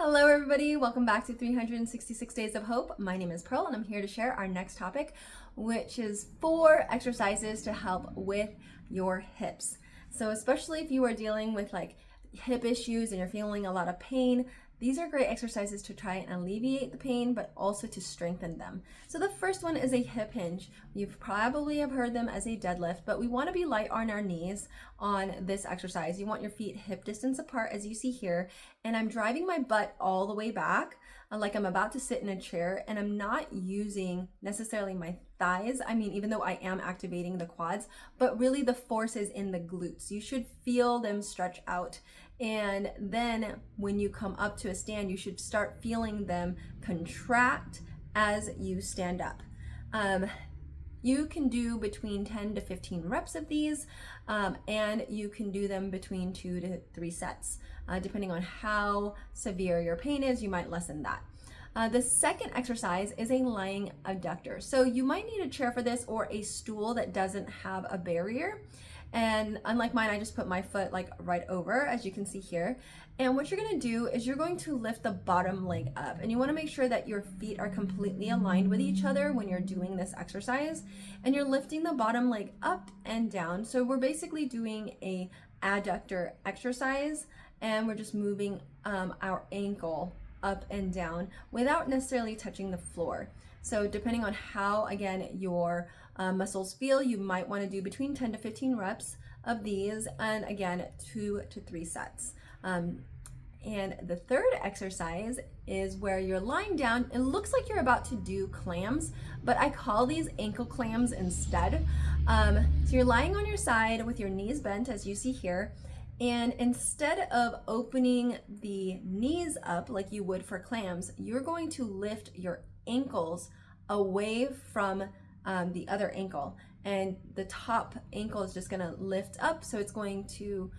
Hello, everybody. Welcome back to 366 Days of Hope. My name is Pearl, and I'm here to share our next topic, which is 4 exercises to help with your hips. So, especially if you are dealing with like hip issues and you're feeling a lot of pain, these are great exercises to try and alleviate the pain, but also to strengthen them. So the first one is a hip hinge. You've probably have heard them as a deadlift, but we want to be light on our knees on this exercise. You want your feet hip distance apart as you see here, and I'm driving my butt all the way back, like I'm about to sit in a chair, and I'm not using necessarily my thighs. I mean, even though I am activating the quads, but really the force is in the glutes. You should feel them stretch out. And then when you come up to a stand, you should start feeling them contract as you stand up. You can do between 10 to 15 reps of these, and you can do them between 2 to 3 sets. Depending on how severe your pain is, you might lessen that. The second exercise is a lying abductor. So you might need a chair for this or a stool that doesn't have a barrier. And unlike mine, I just put my foot like right over, as you can see here. And what you're gonna do is you're going to lift the bottom leg up, and you wanna make sure that your feet are completely aligned with each other when you're doing this exercise. And you're lifting the bottom leg up and down. So we're basically doing a adductor exercise, and we're just moving our ankle up and down without necessarily touching the floor. So depending on how, again, your muscles feel, you might want to do between 10 to 15 reps of these, and again, 2 to 3 sets. And the third exercise is where you're lying down. It looks like you're about to do clams, but I call these ankle clams instead. So you're lying on your side with your knees bent, as you see here. And instead of opening the knees up like you would for clams, you're going to lift your ankles away from the other ankle, and the top ankle is just going to lift up, so it's going to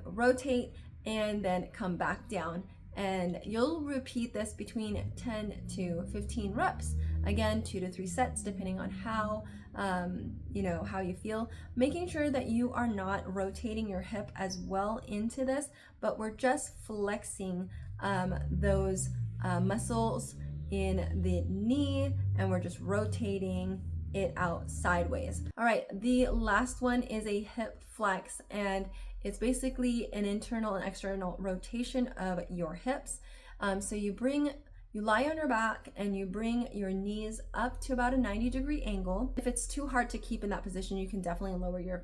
rotate and then come back down. And you'll repeat this between 10 to 15 reps, again 2 to 3 sets depending on how how you feel, making sure that you are not rotating your hip as well into this, but we're just flexing those muscles in the knee, and we're just rotating it out sideways. All right, the last one is a hip flex, and it's basically an internal and external rotation of your hips. So you lie on your back and you bring your knees up to about a 90-degree angle. If it's too hard to keep in that position, you can definitely lower your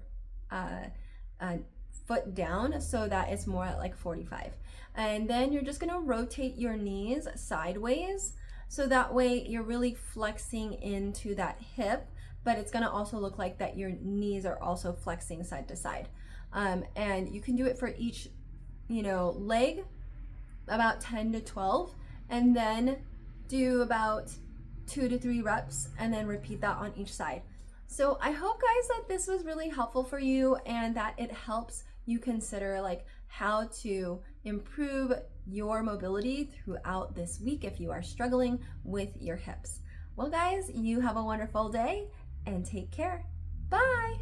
foot down so that it's more at like 45. And then you're just gonna rotate your knees sideways, so that way you're really flexing into that hip, but it's gonna also look like that your knees are also flexing side to side. And you can do it for each, leg, about 10 to 12, and then do about 2 to 3 reps, and then repeat that on each side. So I hope, guys, that this was really helpful for you, and that it helps you consider like how to improve your mobility throughout this week if you are struggling with your hips. Well, guys, you have a wonderful day and take care. Bye.